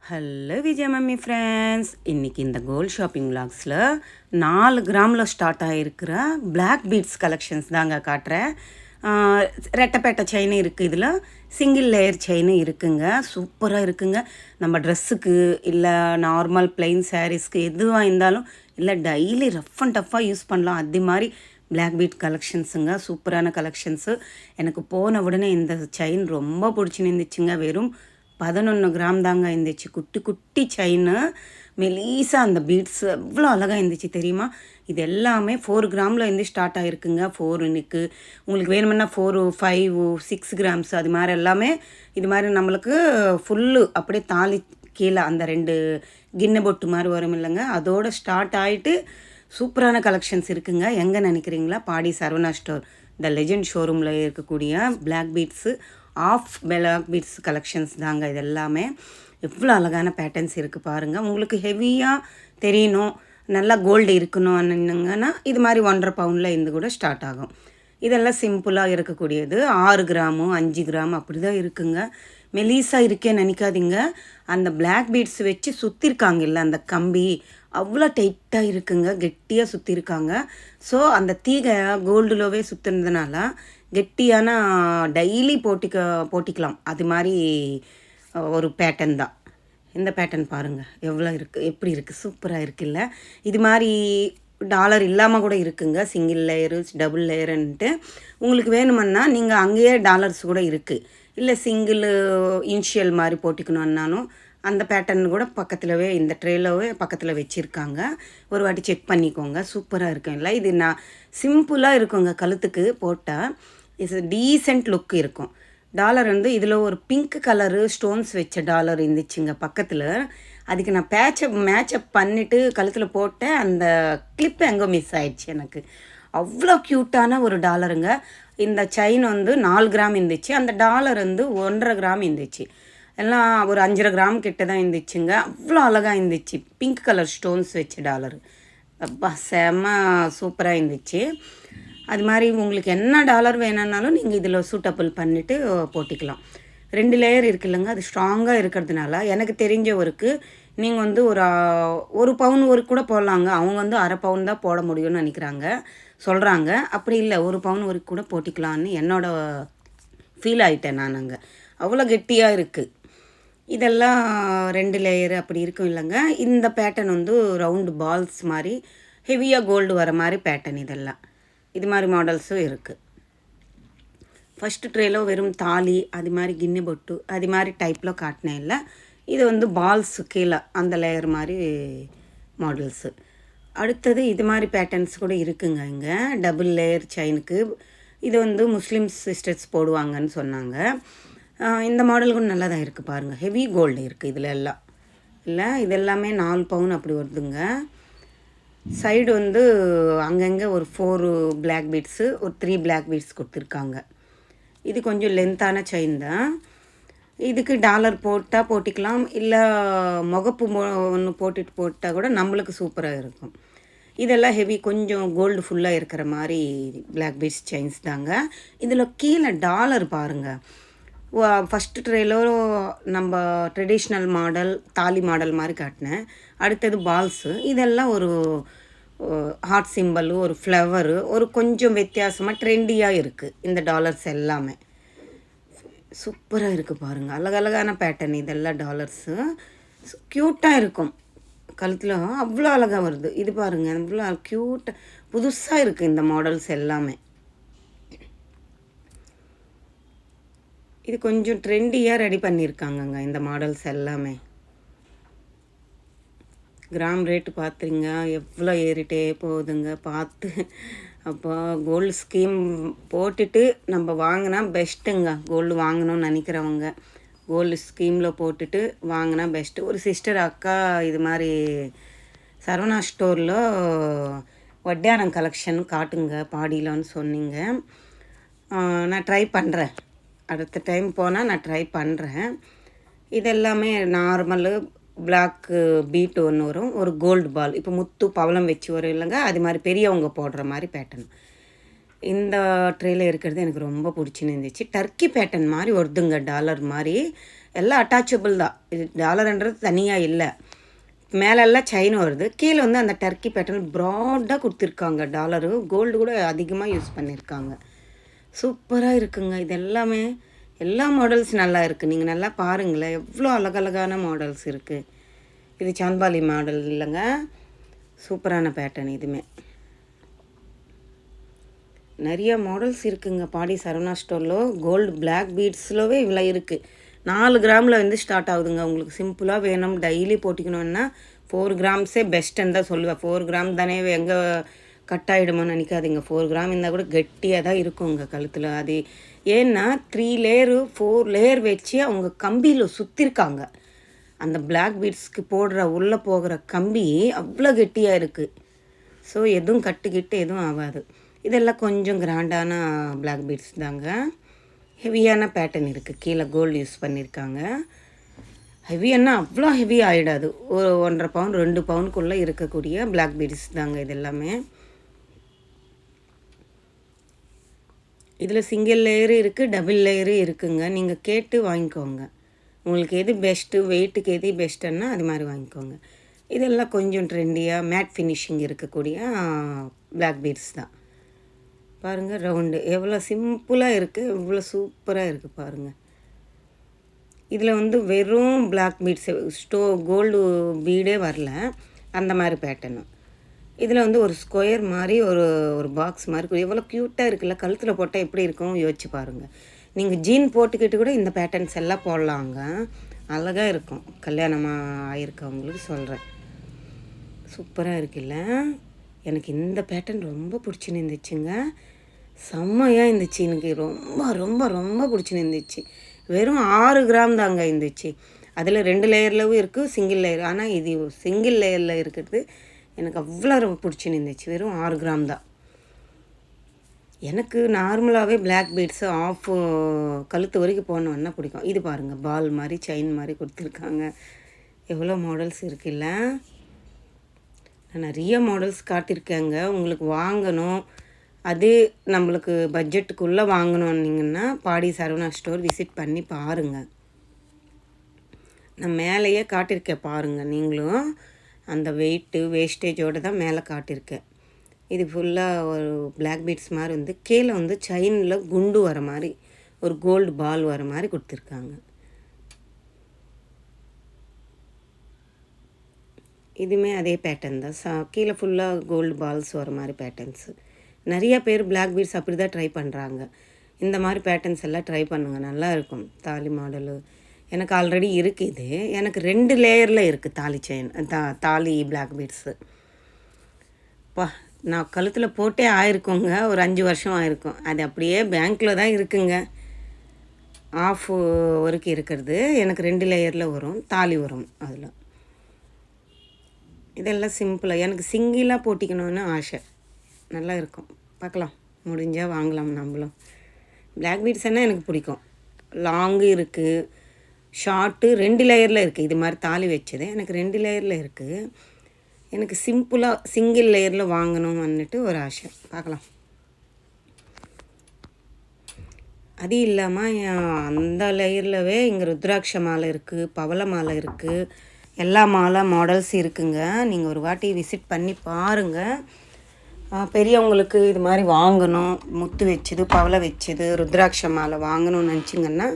Hello Vijay mummy friends, இன்றைக்கி இந்த gold shopping விலாக்ஸில் 4 கிராமில் ஸ்டார்ட் ஆகிருக்கிற பிளாக் பீட்ஸ் கலெக்ஷன்ஸ் தாங்க காட்டுறேன். ரெட்டைப்பேட்டை செயின் இருக்குது, இதில் சிங்கிள் லேயர் செயின் இருக்குங்க. சூப்பராக இருக்குங்க. நம்ம ட்ரெஸ்ஸுக்கு இல்லை நார்மல் பிளெயின் சாரீஸ்க்கு எதுவாக இருந்தாலும் இல்லை டெய்லி ரஃப் அண்ட் டஃப்பாக யூஸ் பண்ணலாம். அது மாதிரி பிளாக் பீட் கலெக்ஷன்ஸுங்க, சூப்பரான கலெக்ஷன்ஸு. எனக்கு போன உடனே இந்த செயின் ரொம்ப பிடிச்சின்னு இருந்துச்சுங்க. வெறும் 11 கிராம் தாங்க இருந்துச்சு. குட்டி குட்டி செயின்னு மெலீஸாக அந்த பீட்ஸ் எவ்வளோ அழகாக இருந்துச்சு தெரியுமா. இது எல்லாமே 4 கிராமில் இருந்து ஸ்டார்ட் ஆகிருக்குங்க. 4 இன்னைக்கு உங்களுக்கு வேணுமென்னா 4, 5, 6 கிராம்ஸ் அது மாதிரி எல்லாமே இது மாதிரி நம்மளுக்கு ஃபுல்லு அப்படியே தாலி கீழே அந்த 2 கிண்ண பொட்டு மாதிரி வரும் இல்லைங்க, அதோடு ஸ்டார்ட் ஆகிட்டு சூப்பரான கலெக்ஷன்ஸ் இருக்குங்க. எங்கே நினைக்கிறீங்களா, Padi Saravana store the Legend ஷோரூமில் இருக்கக்கூடிய black beads black beads collections தாங்க. இது எல்லாமே எவ்வளோ அழகான பேட்டர்ன்ஸ் இருக்குது பாருங்கள். உங்களுக்கு ஹெவியாக தெரியணும், நல்லா கோல்டு இருக்கணும்னுங்கன்னா இது மாதிரி 1.5 பவுண்டில் இருந்து கூட ஸ்டார்ட் ஆகும். இதெல்லாம் சிம்பிளாக இருக்கக்கூடியது 6 கிராமு 5 கிராம் அப்படி தான் இருக்குங்க. மெலீஸாக இருக்கே நினைக்காதீங்க. அந்த பிளாக் பீட்ஸ் வச்சு சுற்றிருக்காங்க இல்லை அந்த கம்பி, அவ்வளோ டைட்டாக இருக்குங்க, கெட்டியாக சுற்றிருக்காங்க. ஸோ அந்த தீகை கோல்டுலோவே சுற்றுனதுனால கெட்டியான டெய்லி போட்டிக்கலாம். அது மாதிரி ஒரு பேட்டர்ன் தான். இந்த பேட்டர்ன் பாருங்கள் எவ்வளோ இருக்குது, எப்படி இருக்குது, சூப்பராக இருக்குல்ல. இது மாதிரி டாலர் இல்லாமல் கூட இருக்குங்க, சிங்கிள் லேயரு டபுள் லேயருன்ட்டு. உங்களுக்கு வேணுமன்னா நீங்கள் அங்கேயே டாலர்ஸ் கூட இருக்குது. இல்லை சிங்கிள் இனிஷியல் மாதிரி போட்டிக்கணுன்னாலும் அந்த பேட்டர்ன் கூட பக்கத்துலவே இந்த ட்ரேலவே பக்கத்தில் வச்சுருக்காங்க. ஒரு வாட்டி செக் பண்ணிக்கோங்க, சூப்பராக இருக்கும் இல்லை. இது நான் சிம்பிளாக இருக்குங்க, கழுத்துக்கு போட்டால் இட்ஸ் டீசெண்ட் லுக் இருக்கும். டாலர் இதில் ஒரு பிங்க் கலரு ஸ்டோன்ஸ் வச்ச டாலர் இருந்துச்சுங்க பக்கத்தில். அதுக்கு நான் மேட்சப் பண்ணிவிட்டு கழுத்தில் போட்டேன். அந்த கிளிப் எங்கே மிஸ் ஆயிடுச்சு எனக்கு. அவ்வளோ க்யூட்டான ஒரு டாலருங்க. இந்த செயின் 4 கிராம் இருந்துச்சு, அந்த டாலர் 1.5 கிராம் இருந்துச்சு. எல்லாம் ஒரு 5.5 கிராம் கிட்ட தான் இருந்துச்சுங்க. அவ்வளோ அழகாக இருந்துச்சு, பிங்க் கலர் ஸ்டோன்ஸ் வச்ச டாலரு. அப்பா செம்ம சூப்பராக இருந்துச்சு. அது மாதிரி உங்களுக்கு என்ன டாலர் வேணும்னாலும் நீங்கள் இதில் சூட்டபிள் பண்ணிவிட்டு போட்டிக்கலாம். 2 லேயர் இருக்குல்லங்க, அது ஸ்ட்ராங்காக இருக்கிறதுனால எனக்கு தெரிஞ்சவருக்கு நீங்கள் ஒரு பவுன் ஒரு கூட போடலாங்க. அவங்க 1/2 பவுன் தான் போட முடியும்னு நினைக்கிறாங்க, சொல்கிறாங்க. அப்படி இல்லை, 1 பவுன் ஒரு கூட போட்டிக்கலான்னு என்னோட ஃபீல் ஆகிட்டேன் நான். அங்கே அவ்வளோ கெட்டியாக இருக்குது. இதெல்லாம் 2 லேயர் அப்படி இருக்கும் இல்லைங்க. இந்த பேட்டர்ன் ரவுண்டு பால்ஸ் மாதிரி ஹெவியாக கோல்டு வர மாதிரி பேட்டர்ன். இதெல்லாம் இது மாதிரி மாடல்ஸும் இருக்குது. ஃபஸ்ட்டு ட்ரேல வெறும் தாலி அது மாதிரி கின்னி பொட்டு அது மாதிரி டைப்பில் காட்டினேன் இல்லை. இது பால்ஸு கீழே அந்த லேயர் மாதிரி மாடல்ஸு. அடுத்தது இது மாதிரி பேட்டர்ன்ஸ் கூட இருக்குங்க. இங்கே டபுள் லேயர் செயினுக்கு இது முஸ்லீம் சிஸ்டர்ஸ் போடுவாங்கன்னு சொன்னாங்க. இந்த மாடல் கூட நல்லா தான் இருக்குது பாருங்கள். ஹெவி கோல்டு இருக்குது இதில் எல்லாம் இல்லை. இதெல்லாமே 4 பவுன் அப்படி வருதுங்க. சைடு அங்கங்கே ஒரு 4 பிளாக் பீட்ஸு ஒரு 3 பிளாக் பீட்ஸ் கொடுத்துருக்காங்க. இது கொஞ்சம் லென்த்தான செயின் தான். இதுக்கு டாலர் போட்டால் போட்டிக்கலாம், இல்லை முகப்பு ஒன்று போட்டால் கூட நம்மளுக்கு சூப்பராக இருக்கும். இதெல்லாம் ஹெவி கொஞ்சம் கோல்டு ஃபுல்லாக இருக்கிற மாதிரி பிளாக் பீட்ஸ் செயின்ஸ் தாங்க. இதில் கீழே டாலர் பாருங்கள். ஃபஸ்ட்டு ட்ரேல நம்ம ட்ரெடிஷ்னல் மாடல் தாலி மாடல் மாதிரி காட்டினேன். அடுத்தது பால்ஸு. இதெல்லாம் ஒரு ஹார்ட் சிம்பலு, ஒரு ஃப்ளவரு, ஒரு கொஞ்சம் வித்தியாசமாக ட்ரெண்டியாக இருக்குது. இந்த டாலர்ஸ் எல்லாமே சூப்பராக இருக்குது பாருங்கள். அழகழகான பேட்டர்ன் இதெல்லாம் டாலர்ஸு. க்யூட்டாக இருக்கும், கழுத்தில் அவ்வளோ அழகாக வருது. இது பாருங்கள் அவ்வளோ க்யூட்டாக புதுசாக இருக்குது இந்த மாடல்ஸ் எல்லாமே. இது கொஞ்சம் ட்ரெண்டியாக ரெடி பண்ணியிருக்காங்கங்க இந்த மாடல்ஸ் எல்லாமே. கிராம் ரேட்டு பார்த்துங்க எவ்வளோ ஏறிட்டே போகுதுங்க, பார்த்து. அப்போ கோல்டு ஸ்கீம் போட்டுட்டு நம்ம வாங்கினா பெஸ்ட்டுங்க. கோல்டு வாங்கணும்னு நினைக்கிறவங்க கோல்டு ஸ்கீமில் போட்டுட்டு வாங்கினா பெஸ்ட்டு. ஒரு சிஸ்டர் அக்கா இது மாதிரி சரவணா ஸ்டோரில் வட்டியாரம் கலெக்ஷன் காட்டுங்க பாடியிலன்னு சொன்னீங்க. நான் ட்ரை பண்ணுறேன், அடுத்த டைம் போனால் நான் ட்ரை பண்ணுறேன். இதெல்லாமே நார்மலு பிளாக்கு பீட் ஒன்று வரும், ஒரு கோல்டு பால் இப்போ முத்து பவளம் வச்சு வரும் இல்லைங்க, அது மாதிரி பெரியவங்க போடுற மாதிரி பேட்டர்ன். இந்த ட்ரேல இருக்கிறது எனக்கு ரொம்ப பிடிச்சின்னு இருந்துச்சு. டர்க்கி பேட்டர்ன் மாதிரி வருதுங்க, டாலர் மாதிரி. எல்லாம் அட்டாச்சபிள் தான். இது டாலர்ன்றது தனியாக இல்லை. மேலெல்லாம் செயின் வருது, கீழே வந்து அந்த டர்க்கி பேட்டர்ன் ப்ராடாக கொடுத்துருக்காங்க. டாலரு கோல்டு கூட அதிகமாக யூஸ் பண்ணியிருக்காங்க. சூப்பராக இருக்குங்க. இது எல்லாமே எல்லா மாடல்ஸ் நல்லா இருக்குது. நீங்கள் நல்லா பாருங்களேன், எவ்வளோ அழகழகான மாடல்ஸ் இருக்குது. இது சாந்த்பாலி மாடல் இல்லைங்க, சூப்பரான பேட்டர்ன். இதுவுமே நிறைய மாடல்ஸ் இருக்குங்க. பாடி சரவணா ஸ்டோரில் கோல்டு பிளாக் பீட்ஸ்லவே இவ்வளோ இருக்குது. 4 கிராமில் வந்து ஸ்டார்ட் ஆகுதுங்க. உங்களுக்கு சிம்பிளாக வேணும், டெய்லி போட்டிக்கணுன்னா 4 கிராம்ஸே பெஸ்ட்டுன்னு தான் சொல்லுவேன். 4 கிராம் தானே எங்கே கட் ஆகிடுமோன்னு நினைக்காதீங்க. 4 கிராம் இருந்தால் கூட கெட்டியாக தான் இருக்குங்க கழுத்தில். அது ஏன்னா 3 லேயரு 4 லேயர் வச்சு அவங்க கம்பியில் சுற்றிருக்காங்க. அந்த பிளாக் பீட்ஸ்க்கு போடுற உள்ளே போகிற கம்பி அவ்வளோ கெட்டியாக இருக்குது. ஸோ எதுவும் கட்டுக்கிட்டு எதுவும் ஆகாது. இதெல்லாம் கொஞ்சம் கிராண்டான பிளாக் பீட்ஸ் தாங்க. ஹெவியான பேட்டர்ன் இருக்குது. கீழே கோல்டு யூஸ் பண்ணியிருக்காங்க. ஹெவின்னா அவ்வளோ ஹெவி ஆகிடாது. ஒரு 1.5 பவுன் 2 பவுனுக்குள்ளே இருக்கக்கூடிய பிளாக் பீட்ஸ் தாங்க இது எல்லாமே. இதில் சிங்கிள் லேயரு இருக்குது, டபுள் லேயரு இருக்குங்க. நீங்கள் கேட்டு வாங்கிக்கோங்க. உங்களுக்கு எது பெஸ்ட்டு, வெயிட்டுக்கு எது பெஸ்ட்டுன்னா அது மாதிரி வாங்கிக்கோங்க. இதெல்லாம் கொஞ்சம் ட்ரெண்டியாக மேட் ஃபினிஷிங் இருக்கக்கூடிய பிளாக் பீட்ஸ் தான். பாருங்கள், ரவுண்டு எவ்வளோ சிம்பிளாக இருக்குது, எவ்வளோ சூப்பராக இருக்குது பாருங்கள். இதில் வந்து வெறும் பிளாக் பீட்ஸ் கோல்டு பீடே வரல, அந்த மாதிரி பேட்டர்னு. இதில் வந்து ஒரு ஸ்கொயர் மாதிரி ஒரு பாக்ஸ் மாதிரி எவ்வளோ க்யூட்டாக இருக்குல்ல. கழுத்தில் போட்டால் எப்படி இருக்கும் யோசிச்சு பாருங்கள். நீங்கள் ஜீன் போட்டுக்கிட்டு கூட இந்த பேட்டர்ன்ஸ் எல்லாம் போடலாங்க, அழகாக இருக்கும். கல்யாணமாக ஆகிருக்கவங்களுக்கு சொல்கிறேன். சூப்பராக இருக்குல்ல. எனக்கு இந்த பேட்டர்ன் ரொம்ப பிடிச்சின்னு இருந்துச்சுங்க. செம்மையாக இருந்துச்சு. எனக்கு ரொம்ப ரொம்ப ரொம்ப பிடிச்சின்னு இருந்துச்சு. வெறும் 6 கிராம் தாங்க இருந்துச்சு. அதில் 2 லேயர்லவும் இருக்குது, சிங்கிள் லேயர். ஆனால் இது சிங்கிள் லேயரில் இருக்கிறது எனக்கு அவ்வளோ ரொம்ப பிடிச்சின்னு இருந்துச்சு. வெறும் 6 கிராம் தான். எனக்கு நார்மலாகவே பிளாக் பீட்ஸு ஆஃப் கழுத்து வரைக்கும் போனோன்னா பிடிக்கும். இது பாருங்கள், பால் மாதிரி செயின் மாதிரி கொடுத்துருக்காங்க. எவ்வளோ மாடல்ஸ் இருக்குல்ல. நான் நிறைய மாடல்ஸ் காட்டியிருக்கேங்க. உங்களுக்கு வாங்கணும், அது நம்மளுக்கு பட்ஜெட்டுக்குள்ளே வாங்கணுன்னீங்கன்னா பாடி சரவணா ஸ்டோர் விசிட் பண்ணி பாருங்கள். நான் மேலேயே காட்டியிருக்கேன் பாருங்கள். நீங்களும் அந்த வெயிட்டு வேஸ்டேஜோடு தான் மேலே காட்டியிருக்கேன். இது ஃபுல்லாக ஒரு பிளாக் பீட்ஸ் மாதிரி வந்து கீழே வந்து செயினில் குண்டு வர மாதிரி ஒரு கோல்டு பால் வர மாதிரி கொடுத்துருக்காங்க. இதுவுமே அதே பேட்டர்ன் தான். கீழே ஃபுல்லாக கோல்டு பால்ஸ் வர மாதிரி பேட்டர்ன்ஸு. நிறைய பேர் பிளாக் பீட்ஸ் அப்படி தான் ட்ரை பண்ணுறாங்க. இந்த மாதிரி பேட்டர்ன்ஸ் எல்லாம் ட்ரை பண்ணுங்கள், நல்லா இருக்கும். தாலி மாடலு எனக்கு ஆல்ரெடி இருக்குது. இது எனக்கு 2 லேயரில் இருக்குது தாலி செயின், தாலி பிளாக் பீட்ஸு. நான் கழுத்தில் போட்டே ஆயிருக்கோங்க, ஒரு 5 வருஷம் ஆயிருக்கும். அது அப்படியே பேங்க்கில் தான் இருக்குங்க. ஆஃப் வரைக்கும் இருக்கிறது எனக்கு 2 லேயரில் வரும், தாலி வரும் அதில். இதெல்லாம் சிம்பிளாக எனக்கு சிங்கிளாக போட்டிக்கணும்னு ஆசை. நல்லா இருக்கும், பார்க்கலாம், முடிஞ்சால் வாங்கலாம் நம்மளும். பிளாக் பீட்ஸ்னால் எனக்கு பிடிக்கும். லாங்கு இருக்குது, ஷார்ட்டு 2 லேயரில் இருக்குது. இது மாதிரி தாலி வச்சது எனக்கு 2 லேயரில் இருக்குது. எனக்கு சிம்பிளாக சிங்கிள் லேயரில் வாங்கணும்னுட்டு ஒரு ஆசை, பார்க்கலாம். அது இல்லாமல் அந்த லேயர்லவே இங்கே ருத்ராட்ச மாலை இருக்குது, பவள மாலை இருக்குது, எல்லா மாலை மாடல்ஸ் இருக்குங்க. நீங்கள் ஒரு வாட்டி விசிட் பண்ணி பாருங்கள். பெரியவங்களுக்கு இது மாதிரி வாங்கணும், முத்து வச்சது, பவளை வச்சது, ருத்ராட்ச மாலை வாங்கணும்னு நினச்சிங்கன்னா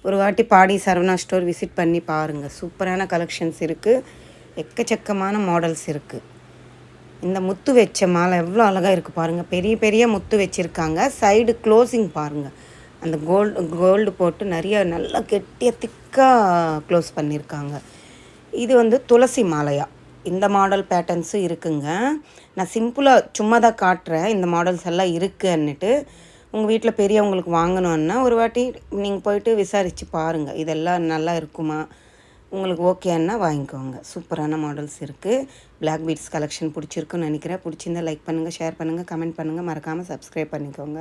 ஒரு வாட்டி பாடி சரவணா ஸ்டோர் விசிட் பண்ணி பாருங்கள். சூப்பரான கலெக்ஷன்ஸ் இருக்குது, எக்கச்சக்கமான மாடல்ஸ் இருக்குது. இந்த முத்து வச்ச மாலை எவ்வளோ அழகாக இருக்குது பாருங்கள். பெரிய பெரிய முத்து வச்சுருக்காங்க. சைடு க்ளோஸிங் பாருங்கள், அந்த கோல்டு போட்டு நிறைய நல்லா கெட்டியாக திக்காக க்ளோஸ் பண்ணியிருக்காங்க. இது வந்து துளசி மாலையா. இந்த மாடல் பேட்டர்ன்ஸும் இருக்குங்க. நான் சிம்பிளாக சும்மா தான் காட்டுறேன். இந்த மாடல்ஸ் எல்லாம் இருக்குன்னுட்டு உங்கள் வீட்டில் பெரியவங்களுக்கு வாங்கணுன்னா ஒரு வாட்டி நீங்கள் போயிட்டு விசாரித்து பாருங்கள். இதெல்லாம் நல்லா இருக்குமா, உங்களுக்கு ஓகேன்னா வாங்கிக்கோங்க. சூப்பரான மாடல்ஸ் இருக்குது. பிளாக் பீட்ஸ் கலெக்ஷன் பிடிச்சிருக்குன்னு நினைக்கிறேன். பிடிச்சிருந்தால் லைக் பண்ணுங்கள், ஷேர் பண்ணுங்கள், கமெண்ட் பண்ணுங்கள், மறக்காமல் சப்ஸ்கிரைப் பண்ணிக்கோங்க.